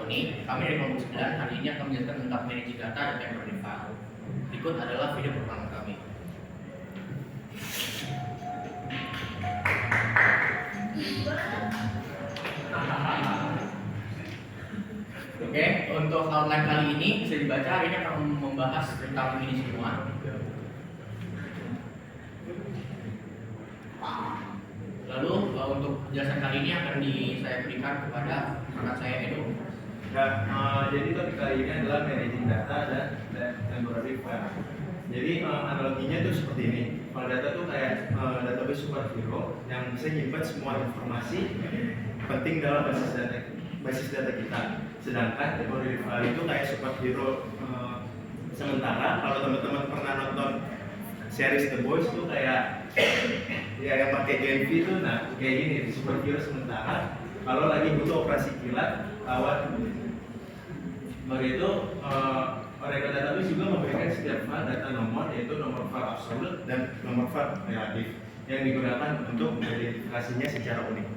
Tony. Kami dari kelompok 9 hari ini akan menjelaskan tentang managing data dan temporary file. Berikut adalah video pertama kami. Oke, untuk outline kali ini bisa dibaca. Hari ini akan membahas tentang ini semua. Lalu untuk penjelasan kali ini akan saya berikan kepada rekan saya Edo. Jadi topik kali ini adalah managing data dan temporary file. Jadi analoginya tuh seperti ini. File data tuh kayak database superhero yang bisa nyimpan semua informasi penting dalam basis data kita. Sedangkan temporary file itu kayak superhero sementara. Kalau teman-teman pernah nonton series The Boys tuh kayak ya yang pakai Gen V tuh, nah kayak gini superhero sementara. Kalau lagi butuh operasi kilat lawan baru itu Oracle Database juga memberikan setiap file data nomor, yaitu nomor file absolute dan nomor file relatif yang digunakan untuk mengidentifikasinya secara unik.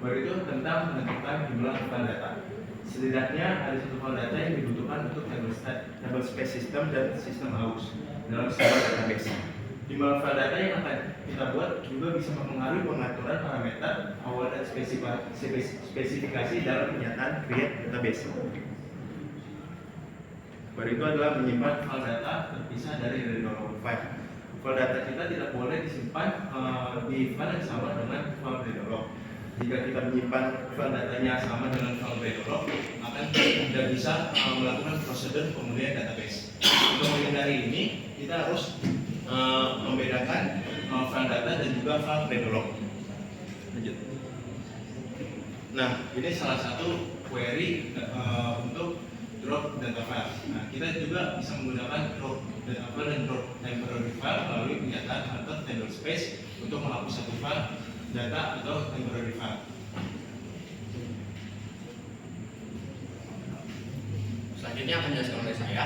Baru itu tentang menentukan jumlah file data. Setidaknya ada satu file data yang dibutuhkan untuk table space system dan sistem AUS dalam sebuah database. Jumlah file data yang akan kita buat juga bisa mempengaruhi pengaturan parameter awal dan spesifikasi dalam pernyataan create database. Baru itu adalah menyimpan file data terpisah dari readable file. File data kita tidak boleh disimpan di file yang sama dengan file readable. Jika kita menyimpan file datanya sama dengan file readable, maka kita tidak bisa melakukan prosedur pemulihan database. Untuk menghindari ini, kita harus membedakan file data dan juga file readable. Lanjut. Nah, ini salah satu query untuk drop data file. Nah, kita juga bisa menggunakan drop data file dan drop temporary file melalui pernyataan atau table space untuk menghapus satu file data atau temporary file. Selanjutnya akan dijelaskan oleh saya.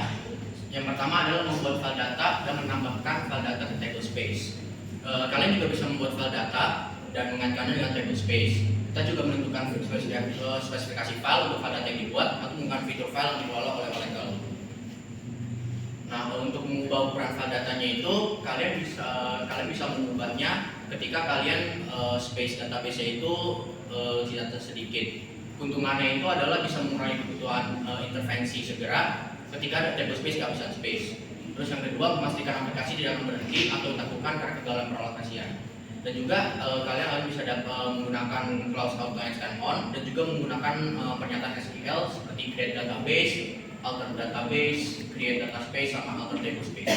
Yang pertama adalah membuat file data dan menambahkan file data ke table space. Kalian juga bisa membuat file data dan mengaitkannya dengan table space. Kita juga menentukan spesifikasi file untuk file data yang dibuat atau menggunakan fitur file yang dikelola oleh Oracle. Nah, untuk mengubah ukuran file datanya itu kalian bisa mengubahnya ketika kalian space database itu tidak sedikit. Keuntungannya itu adalah bisa mengurangi kebutuhan intervensi segera ketika ada table space kehabisan space. Terus yang kedua, memastikan aplikasi tidak akan berhenti atau ditakukan karena kegagalan peralokasian. Dan juga kalian bisa menggunakan clause auto extend on dan juga menggunakan pernyataan SQL seperti create database, alter database, create data space, sama alter table space.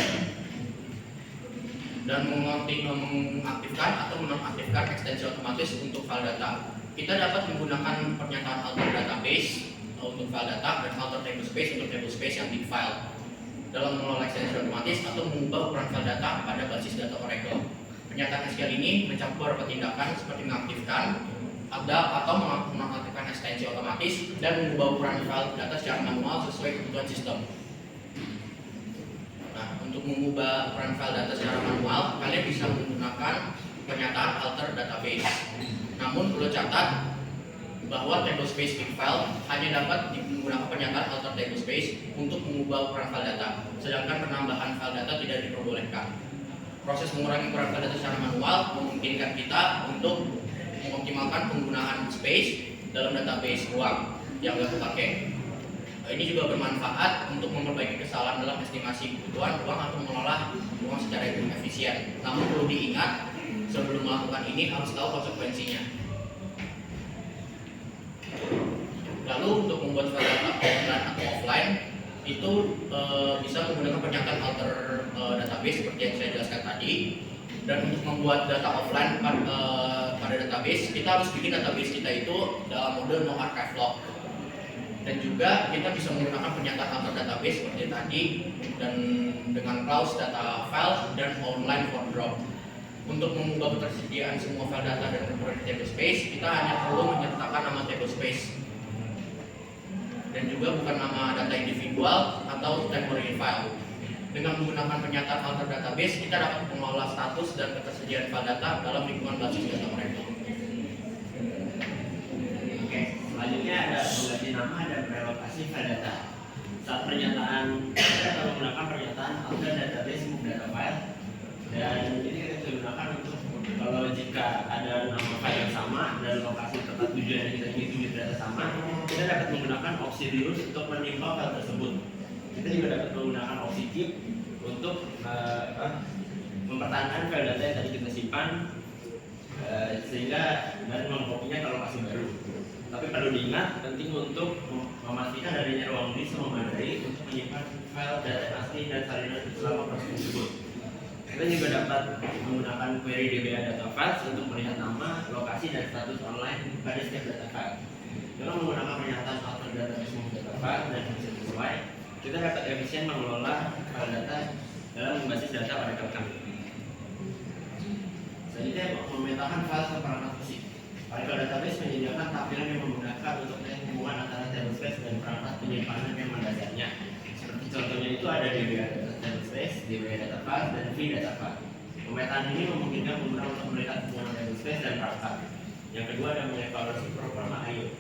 Dan mengaktifkan atau menonaktifkan ekstensi otomatis untuk file data. Kita dapat menggunakan pernyataan alter database untuk file data dan alter table space untuk table space yang big file dalam mengelola ekstensi otomatis atau mengubah ukuran file data pada basis data Oracle. Pernyataan SQL ini mencakup beberapa tindakan seperti mengaktifkan atau menonaktifkan ekstensi otomatis dan mengubah ukuran file data secara manual sesuai kebutuhan sistem. Nah, untuk mengubah ukuran file data secara manual, kalian bisa menggunakan pernyataan alter database. Namun perlu catat bahwa table space big file hanya dapat menggunakan pernyataan alter table space untuk mengubah ukuran file data, sedangkan penambahan file data tidak diperbolehkan. Proses mengurangi ukuran file data secara manual memungkinkan kita untuk mengoptimalkan penggunaan space dalam database ruang yang nggak terpakai. Ini juga bermanfaat untuk memperbaiki kesalahan dalam estimasi kebutuhan ruang atau mengelola ruang secara efisien. Namun perlu diingat, sebelum melakukan ini harus tahu konsekuensinya. Lalu untuk membuat file data online atau offline itu bisa menggunakan pernyataan alter database seperti yang saya jelaskan tadi. Dan untuk membuat data offline pada database, kita harus bikin database kita itu dalam mode no archive log. Dan juga kita bisa menggunakan pernyataan alter database seperti tadi dan dengan clause data file dan online for drop. Untuk mengubah ketersediaan semua file data dan ukuran table space, kita hanya perlu menyertakan nama table space dan juga bukan nama data individual atau temporary file. Dengan menggunakan pernyataan alter database, kita dapat mengelola status dan ketersediaan file data dalam lingkungan basis data Oracle. Oke, selanjutnya mengganti nama dan merelokasi file data. Saat pernyataan kita akan menggunakan pernyataan alter database move data file, dan ini kita bisa gunakan untuk kalau jika ada nama file yang sama dan lokasi tempat tujuan yang kita ingin tuju data sama, kita dapat menggunakan opsi reuse untuk menimpa file tersebut. Kita juga dapat menggunakan opsi keep untuk mempertahankan file data yang tadi kita simpan sehingga dan mengkopinya ke lokasi baru. Tapi perlu diingat, penting untuk memastikan adanya ruang disk memadai untuk menyimpan file data asli dan salinan selama proses tersebut. Kita juga dapat menggunakan query DBA data files untuk melihat nama, lokasi, dan status online pada setiap data file. Dengan menggunakan pernyataan alter database move data file dan fungsi sesuai, kita dapat efisien mengelola file data dalam membasis data pada cloud kami. Selanjutnya, memetakan file ke perangkat fisik. Oracle Database menyediakan tampilan yang memudahkan untuk melihat hubungan antara tablespace dan perangkat penyimpanan yang mendasarnya. Seperti contohnya itu ada DBA data tablespace, DBA data file, dan V data file. Pemetaan ini memungkinkan pengguna untuk melihat hubungan tablespace dan perangkat. Yang kedua ada mengevaluasi performa I/O.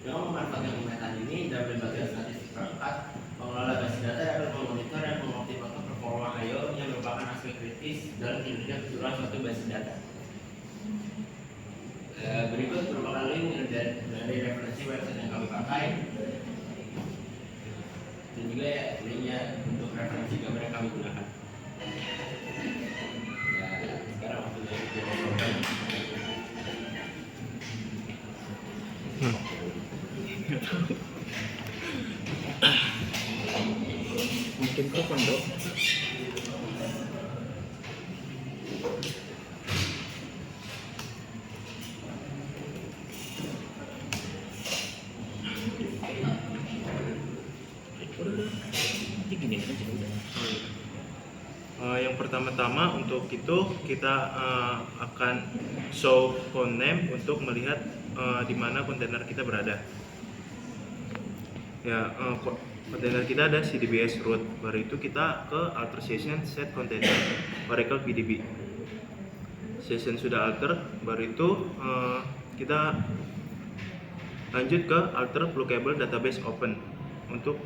Dengan memanfaatkan pemetaan ini dan berbagai statistik perangkat, pengelola basis data dapat memonitor dan mengoptimalkan performa I/O yang merupakan aspek kritis dalam kinerja keseluruhan suatu basis data. Berikut merupakan link dari referensi website yang kami pakai dan juga linknya untuk referensi gambar yang kami gunakan. Sekarang waktunya kita program. Mungkin ke pondok. Yang pertama-tama untuk itu kita akan show phone name untuk melihat di mana kontainer kita berada. Ya, kontainer kita ada CDBS root. Baru itu kita ke alter session set container Oracle PDB. Session sudah alter, baru itu kita lanjut ke alter pluggable database open untuk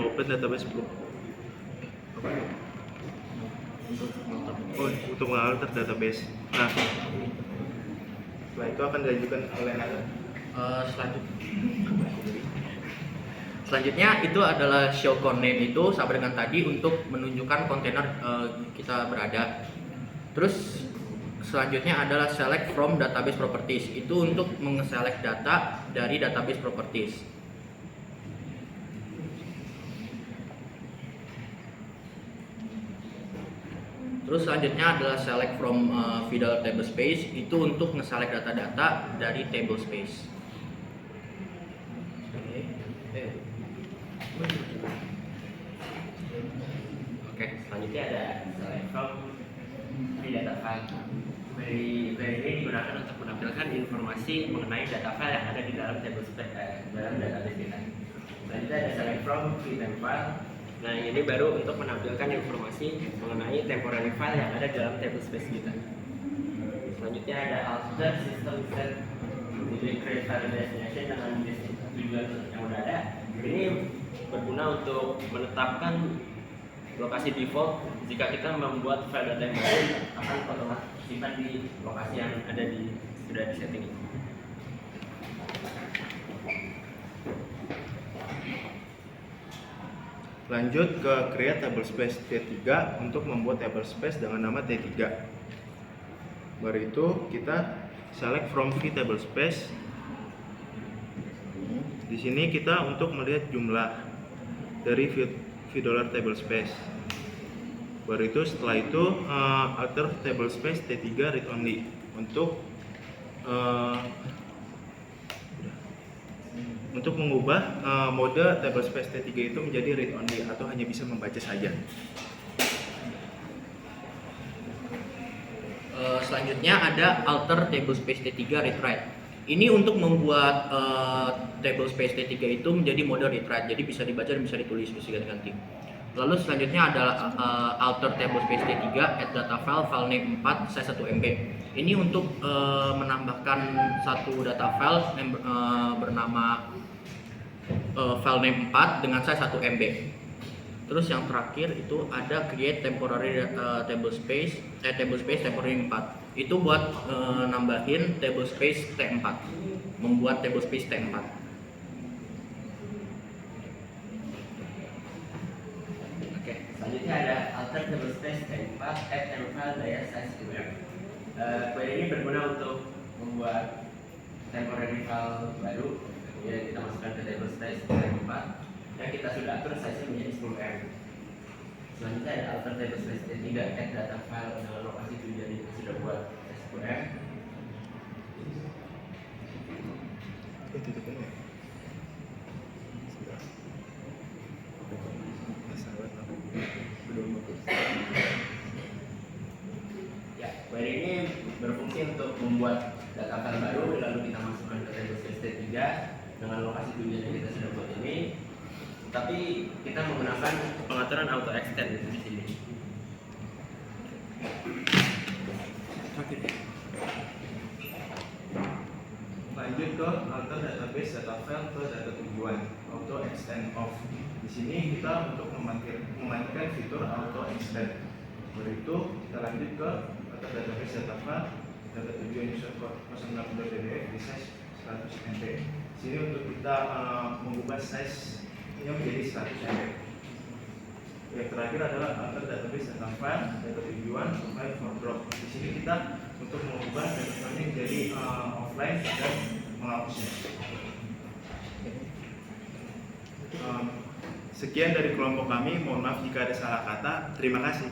open database untuk mengalter database. Nah, setelah itu akan dilanjutkan oleh Nathan. Selanjutnya itu adalah show name itu sama dengan tadi untuk menunjukkan kontainer kita berada. Terus selanjutnya adalah select from database properties, itu untuk mengselect data dari database properties. Terus selanjutnya adalah select from Fidel table space, itu untuk nge-select data-data dari table space. Oke, selanjutnya ada select from data file. Query ini digunakan untuk menampilkan informasi mengenai data file yang ada di dalam table space dalam database kita. Selanjutnya ada select from file. Nah, ini baru untuk menampilkan informasi mengenai temporary file yang ada dalam table space kita. Selanjutnya ada alter system set, jadi create file destination dengan tujuan yang udah ada. Ini berguna untuk menetapkan lokasi default jika kita membuat file data yang baru akan otomatis disimpan di lokasi yang ada sudah di setting ini. Lanjut ke create table space T3 untuk membuat table space dengan nama T3. Baru itu kita select from V table space. Di sini kita untuk melihat jumlah dari $, table space. Baru itu setelah itu alter table space T3 read only untuk mengubah mode table space T3 itu menjadi read only atau hanya bisa membaca saja. Selanjutnya ada alter table space T3 read write. Ini untuk membuat table space T3 itu menjadi mode read write, jadi bisa dibaca dan bisa ditulis, bisa ganti-ganti. Lalu selanjutnya adalah alter table space T3 add data file name 4 size 1 MB. Ini untuk menambahkan satu data file yang bernama file name 4 dengan size 1 MB. Terus yang terakhir itu ada create temporary table space temporary 4. Itu buat nambahin table space T4. Membuat table space T4. Oke, selanjutnya ada alter table space T4 add and file daya size square. Query ini berguna untuk membuat temporary file baru. Kemudian kita masukkan ke table space T4 yang kita sudah atur size-nya menjadi 10 M. Selanjutnya ada alter table space T3 add data file dengan lokasi tujuan yang kita sudah buat size 10 M. Ya, query ini berfungsi untuk membuat data file baru lalu kita masukkan ke table space T3 dengan lokasi tujuan yang kita sudah buat ini. Tapi kita menggunakan pengaturan auto extend di sini. Lanjut ke alter database data file ke data tujuan auto extend off. Di sini kita untuk memainkan fitur auto extend. Untuk itu kita lanjut ke alter database data file data tujuan user code 06.dbf di size 100 MB. Sini untuk kita mengubah size nya menjadi 100 MB. Yang terakhir adalah alter database data file data tujuan file for drop. Di sini kita untuk mengubah data filenya menjadi offline dan menghapusnya. Sekian dari kelompok kami. Mohon maaf jika ada salah kata. Terima kasih.